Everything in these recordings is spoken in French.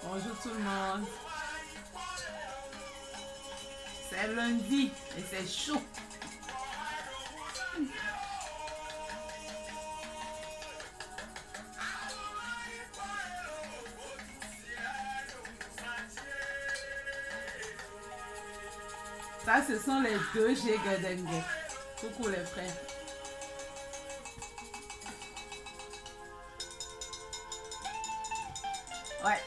Bonjour tout le monde. C'est lundi et c'est chaud. Ça, ce sont les 2G Gadengue. Coucou les frères. Ouais.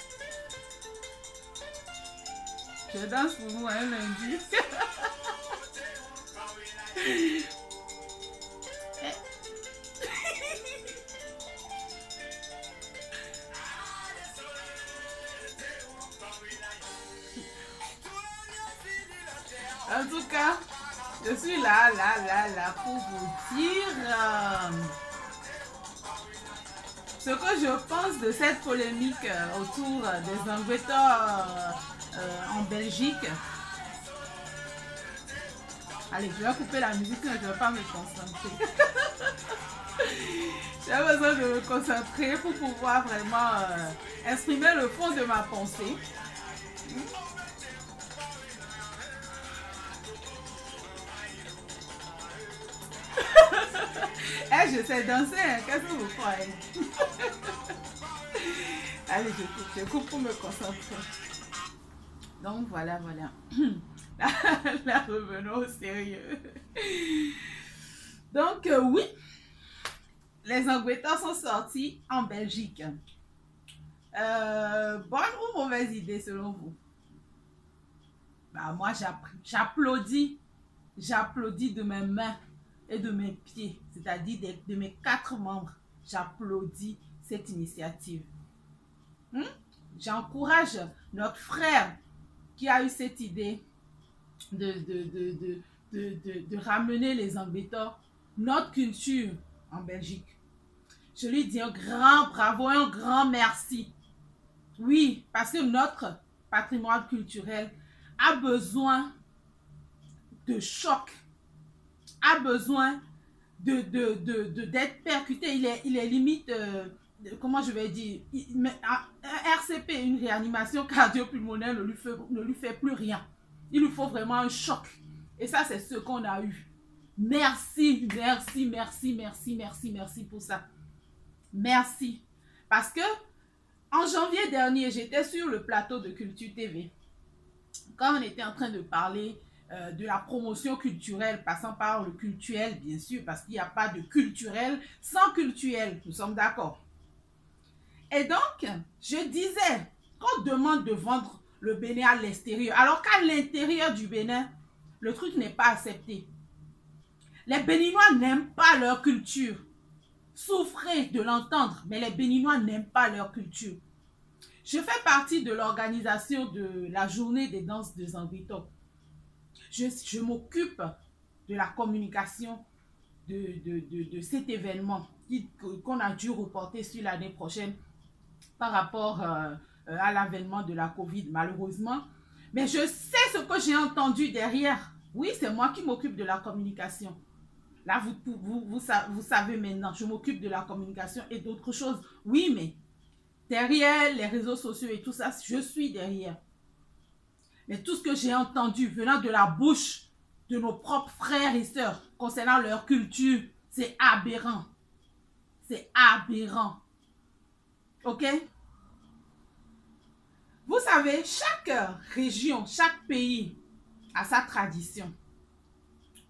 Je danse pour vous un lundi. En tout cas, je suis là pour vous dire ce que je pense de cette polémique autour des enquêteurs en Belgique. Allez, je vais couper la musique, mais je ne vais pas me concentrer. J'ai besoin de me concentrer pour pouvoir vraiment exprimer le fond de ma pensée. Eh, je sais danser, hein? Qu'est-ce que vous croyez? Allez, je coupe pour me concentrer. Donc, voilà. Là, revenons au sérieux. Donc, oui, les enquêteurs sont sortis en Belgique. Bonne ou mauvaise idée selon vous? Bah, moi, j'applaudis de mes mains et de mes pieds, c'est-à-dire de mes 4 membres. J'applaudis cette initiative. J'encourage notre frère qui a eu cette idée de ramener les enquêteurs, notre culture en Belgique. Je lui dis un grand bravo, un grand merci. Oui, parce que notre patrimoine culturel a besoin de choc, a besoin d'être percuté. Il est limite, comment je vais dire, un RCP, une réanimation cardio-pulmonaire ne lui fait plus rien. Il lui faut vraiment un choc. Et ça, c'est ce qu'on a eu. Merci pour ça. Merci. Parce que en janvier dernier, j'étais sur le plateau de Culture TV. Quand on était en train de parler de la promotion culturelle, passant par le cultuel, bien sûr, parce qu'il n'y a pas de culturel sans cultuel. Nous sommes d'accord. Et donc, je disais qu'on demande de vendre le Bénin à l'extérieur, alors qu'à l'intérieur du Bénin, le truc n'est pas accepté. Les Béninois n'aiment pas leur culture. Souffrez de l'entendre, mais les Béninois n'aiment pas leur culture. Je fais partie de l'organisation de la journée des danses de Zambito. Je m'occupe de la communication de cet événement qu'on a dû reporter sur l'année prochaine par rapport à l'avènement de la Covid, malheureusement. Mais je sais ce que j'ai entendu derrière. Oui, c'est moi qui m'occupe de la communication. Là, vous savez maintenant, je m'occupe de la communication et d'autres choses. Oui, mais derrière les réseaux sociaux et tout ça, je suis derrière. Mais tout ce que j'ai entendu venant de la bouche de nos propres frères et sœurs concernant leur culture, c'est aberrant. C'est aberrant. Ok? Vous savez, chaque région, chaque pays a sa tradition.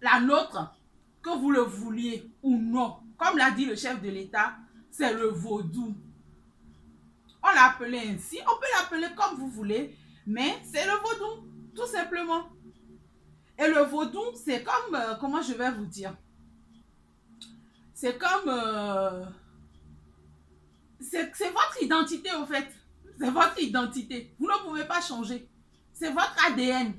La nôtre, que vous le vouliez ou non, comme l'a dit le chef de l'État, c'est le vaudou. On l'a appelé ainsi, on peut l'appeler comme vous voulez, Mais c'est le vaudou, tout simplement. Et le vaudou, c'est comme, comment je vais vous dire? C'est comme, c'est votre identité au fait. C'est votre identité. Vous ne pouvez pas changer. C'est votre ADN.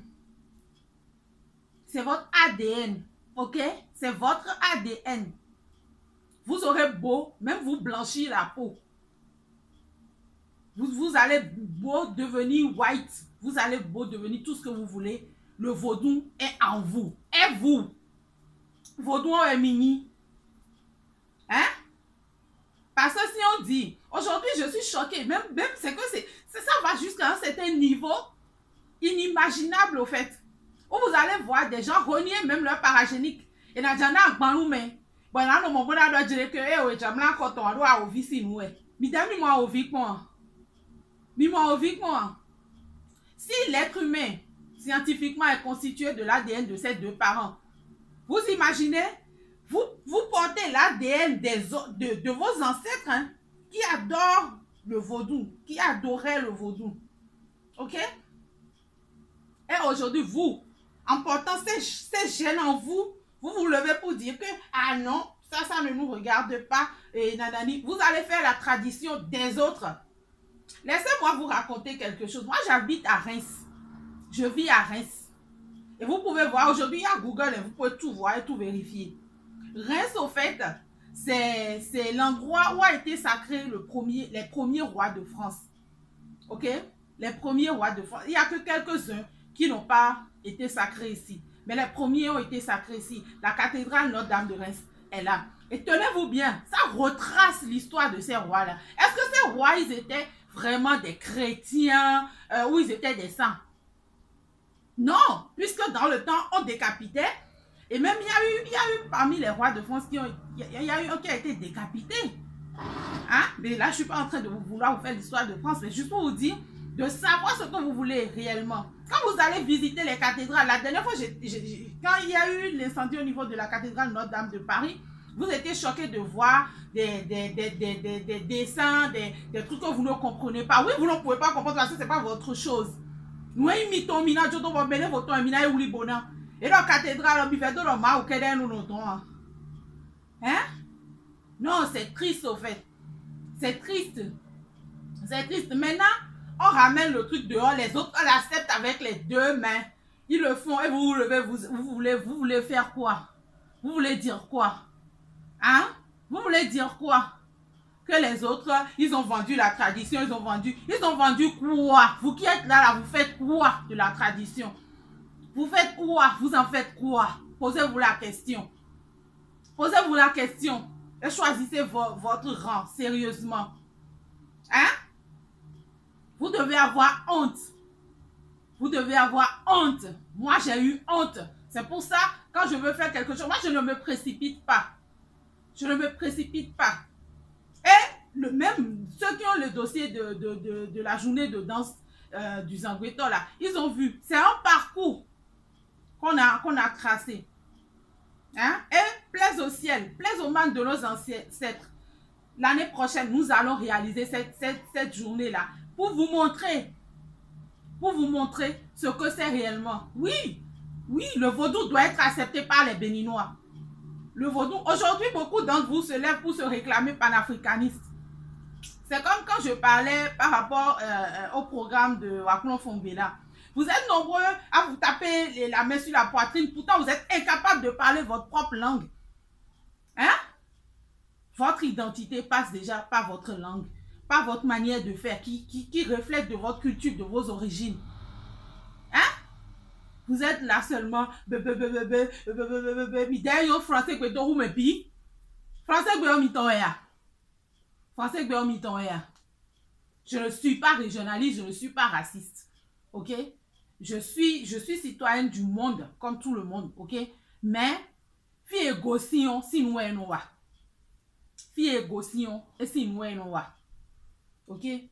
C'est votre ADN. Ok? C'est votre ADN. Vous aurez beau, même vous blanchir la peau. Vous allez beau devenir white. Vous allez beau devenir tout ce que vous voulez. Le vaudou est en vous. Et vous. Vaudou est mini. Hein? Parce que si on dit, aujourd'hui je suis choquée, même c'est que ça va jusqu'à un certain niveau inimaginable au fait. Où vous allez voir des gens renier même leur paragénique. Et n'a jamais un bon mais bon là non mon bon doit dire que eh ouais jamla quand on doit au vie si nous est. Midami moi au vie quoi. Mi moi au vie quoi. Si l'être humain scientifiquement est constitué de l'ADN de ces deux parents, vous imaginez, vous portez l'ADN de vos ancêtres hein, qui adorent le vaudou, qui adoraient le vaudou. Ok? Et aujourd'hui, vous, en portant ces gènes en vous, vous vous levez pour dire que, ah non, ça ne nous regarde pas, et nanani, vous allez faire la tradition des autres. Laissez-moi vous raconter quelque chose. Moi, j'habite à Reims. Je vis à Reims. Et vous pouvez voir, aujourd'hui, il y a Google et vous pouvez tout voir et tout vérifier. Reims, au fait, c'est l'endroit où a été sacré les premiers rois de France. Ok? Les premiers rois de France. Il n'y a que quelques-uns qui n'ont pas été sacrés ici. Mais les premiers ont été sacrés ici. La cathédrale Notre-Dame de Reims est là. Et tenez-vous bien, ça retrace l'histoire de ces rois-là. Est-ce que ces rois, ils étaient vraiment des chrétiens ou ils étaient des saints? Non, puisque dans le temps, on décapitait. Et même, il y a eu parmi les rois de France il y a eu un qui a été décapité. Hein? Mais là, je ne suis pas en train de vouloir vous faire l'histoire de France, mais juste pour vous dire de savoir ce que vous voulez réellement. Quand vous allez visiter les cathédrales, la dernière fois, quand il y a eu l'incendie au niveau de la cathédrale Notre-Dame de Paris, vous étiez choqués de voir des dessins, des trucs que vous ne comprenez pas. Oui, vous ne pouvez pas comprendre parce que ce n'est pas votre chose. Nous, et la cathédrale, hein? Non, c'est triste au fait. C'est triste. C'est triste. Maintenant, on ramène le truc dehors, les autres, on l'accepte avec les deux mains. Ils le font et vous vous levez, vous voulez faire quoi? Vous voulez dire quoi? Hein? Vous voulez dire quoi? Que les autres, ils ont vendu la tradition, ils ont vendu quoi? Vous qui êtes là, vous faites quoi de la tradition? Vous faites quoi? Vous en faites quoi? Posez-vous la question. Posez-vous la question. Et choisissez votre rang, sérieusement. Hein? Vous devez avoir honte. Vous devez avoir honte. Moi, j'ai eu honte. C'est pour ça, quand je veux faire quelque chose, moi, je ne me précipite pas. Je ne me précipite pas. Et même ceux qui ont le dossier de la journée de danse du Zangweto, là, ils ont vu. C'est un parcours qu'on a tracé. Hein? Et plaise au ciel, plaise aux mains de nos ancêtres. L'année prochaine, nous allons réaliser cette journée-là pour vous montrer ce que c'est réellement. Oui, oui, le vaudou doit être accepté par les Béninois. Le vaudou, aujourd'hui, beaucoup d'entre vous se lèvent pour se réclamer panafricanistes. C'est comme quand je parlais par rapport au programme de Waklon Fombela. Vous êtes nombreux à vous taper la main sur la poitrine, pourtant vous êtes incapables de parler votre propre langue. Hein? Votre identité passe déjà par votre langue, par votre manière de faire, qui reflète de votre culture, de vos origines. Hein? Vous êtes là seulement, français je ne suis pas régionaliste, je ne suis pas raciste. Ok? Je suis citoyenne du monde, comme tout le monde. Ok? Mais, fille égosillon, si nous est noir. Fille égosillon, et si nous est noir. Ok? Et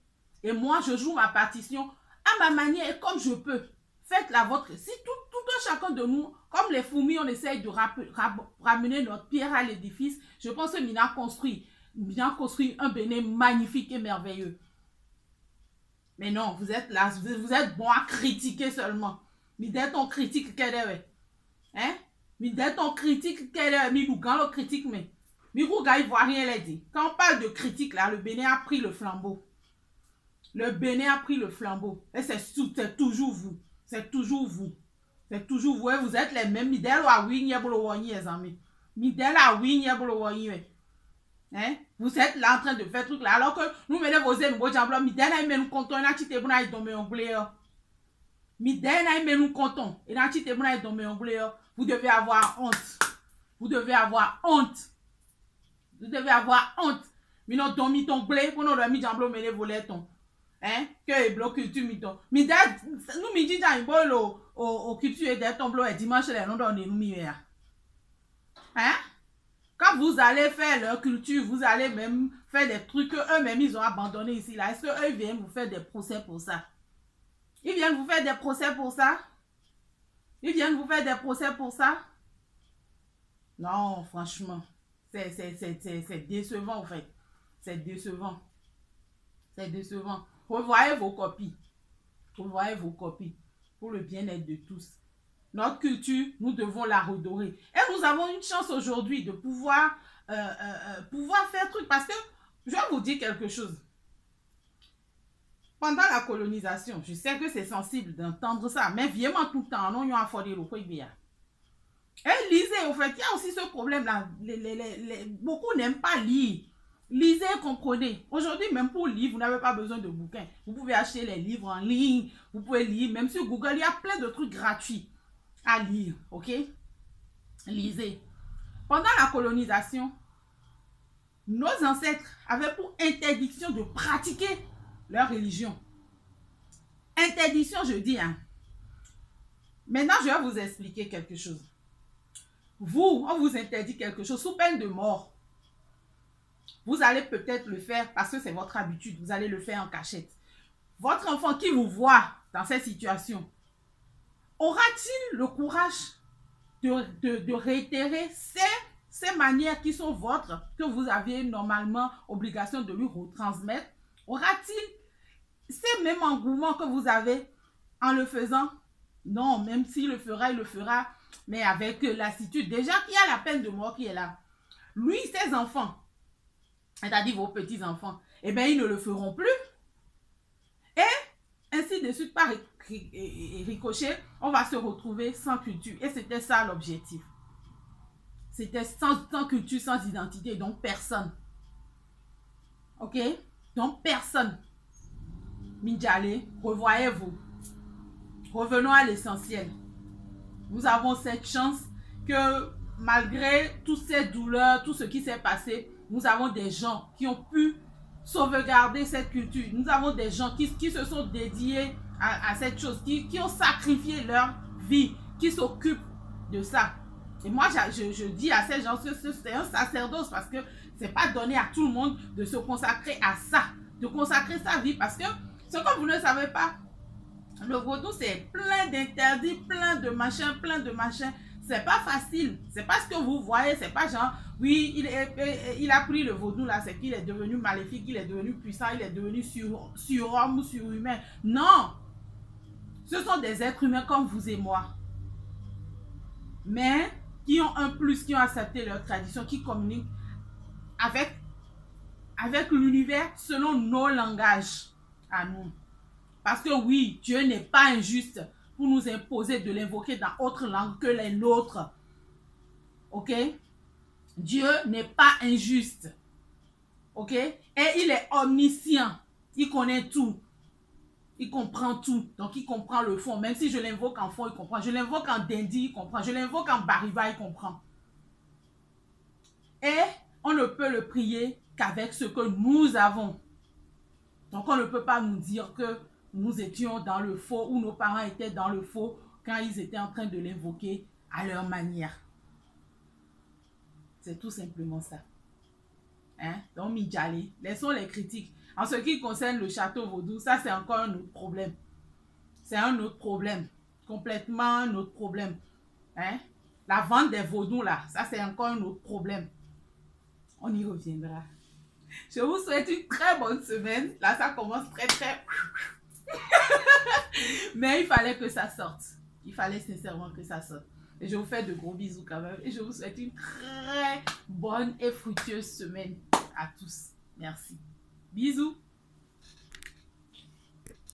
moi, je joue ma partition à ma manière et comme je peux. Faites la vôtre. Si tout un chacun de nous, comme les fourmis, on essaye de ramener notre pierre à l'édifice, je pense que Mina construit un Bénin magnifique et merveilleux. Mais non, vous êtes là, vous êtes bon à critiquer seulement. Mais dès ton critique, qu'elle est, hein? Mais dès ton critique, qu'elle est, mais quand le critique, mais Rouga, il voit rien les dit. Quand on parle de critique, là, le Bénin a pris le flambeau. Le Bénin a pris le flambeau. Et c'est toujours vous. C'est toujours vous. C'est toujours vous. Et vous êtes les mêmes. Midel ou oui, n'y a pas le les amis. Midel a oui, n'y a pas le hein? Vous êtes là en train de faire truc là. Alors que nous menons vos ailes, nous avons Midel a nous comptons. Il a chité bon à tomber en blé. Midel a nous comptons. Il a chité bon à tomber en blé. Vous devez avoir honte. Vous devez avoir honte. Vous devez avoir honte. Mais non, dormi ton blé, pour nous dormir jamblo mêler voler ton. Hein? Que est bloqué tu miton. Mais nous midi dans bol au culture et ton blé dimanche les non donner nous mieux. Hein? Quand vous allez faire leur culture, vous allez même faire des trucs que eux-mêmes ils ont abandonné ici là. Est-ce que eux viennent vous faire des procès pour ça? Ils viennent vous faire des procès pour ça? Ils viennent vous faire des procès pour ça? Non, franchement. C'est décevant en fait. C'est décevant. C'est décevant. Revoyez vos copies. Revoyez vos copies. Pour le bien-être de tous. Notre culture, nous devons la redorer. Et nous avons une chance aujourd'hui de pouvoir faire truc. Parce que, je vais vous dire quelque chose. Pendant la colonisation, je sais que c'est sensible d'entendre ça. Mais vraiment tout le temps, on a affordé le quoi bien. Et lisez, en fait, il y a aussi ce problème-là. Beaucoup n'aiment pas lire. Lisez, comprenez. Aujourd'hui, même pour lire, vous n'avez pas besoin de bouquins. Vous pouvez acheter les livres en ligne. Vous pouvez lire. Même sur Google, il y a plein de trucs gratuits à lire. Ok? Lisez. Pendant la colonisation, nos ancêtres avaient pour interdiction de pratiquer leur religion. Interdiction, je dis. Hein. Maintenant, je vais vous expliquer quelque chose. Vous, on vous interdit quelque chose sous peine de mort. Vous allez peut-être le faire parce que c'est votre habitude. Vous allez le faire en cachette. Votre enfant qui vous voit dans cette situation, aura-t-il le courage de réitérer ces manières qui sont vôtres, que vous avez normalement obligation de lui retransmettre? Aura-t-il ces mêmes engouements que vous avez en le faisant? Non, même s'il le fera, il le fera, mais avec lassitude. Déjà qu'il y a la peine de mort qui est là. Lui, ses enfants, c'est-à-dire vos petits-enfants, eh bien, ils ne le feront plus. Et ainsi de suite, par ricochet, on va se retrouver sans culture. Et c'était ça l'objectif. C'était sans culture, sans identité, donc personne. Ok? Donc personne. Mindjale, revoyez-vous. Revenons à l'essentiel. Nous avons cette chance que malgré toutes ces douleurs, tout ce qui s'est passé, nous avons des gens qui ont pu sauvegarder cette culture. Nous avons des gens qui se sont dédiés à cette chose, qui ont sacrifié leur vie, qui s'occupent de ça. Et moi, je dis à ces gens que c'est un sacerdoce parce que c'est pas donné à tout le monde de se consacrer à ça, de consacrer sa vie. Parce que ce que vous ne savez pas, le vaudou, c'est plein d'interdits, plein de machins, c'est pas facile. C'est pas ce que vous voyez. C'est pas genre, oui, il a pris le vaudou là, c'est qu'il est devenu maléfique, il est devenu puissant, il est devenu surhomme ou surhumain. Non! Ce sont des êtres humains comme vous et moi. Mais qui ont un plus, qui ont accepté leur tradition, qui communiquent avec l'univers selon nos langages à nous. Parce que oui, Dieu n'est pas injuste pour nous imposer de l'invoquer dans autre langue que les nôtres. Ok? Dieu n'est pas injuste. Ok? Et il est omniscient. Il connaît tout. Il comprend tout. Donc, il comprend le fond. Même si je l'invoque en fond, il comprend. Je l'invoque en dindi, il comprend. Je l'invoque en bariba, il comprend. Et on ne peut le prier qu'avec ce que nous avons. Donc, on ne peut pas nous dire que nous étions dans le faux ou nos parents étaient dans le faux quand ils étaient en train de l'invoquer à leur manière. C'est tout simplement ça. Hein? Donc, Midjale, laissons les critiques. En ce qui concerne le château vaudou, ça c'est encore un autre problème. C'est un autre problème. Complètement un autre problème. Hein? La vente des vaudous là, ça c'est encore un autre problème. On y reviendra. Je vous souhaite une très bonne semaine. Là, ça commence très. Mais il fallait que ça sorte. Il fallait sincèrement que ça sorte. Et je vous fais de gros bisous quand même. Et je vous souhaite une très bonne et fructueuse semaine à tous. Merci. Bisous.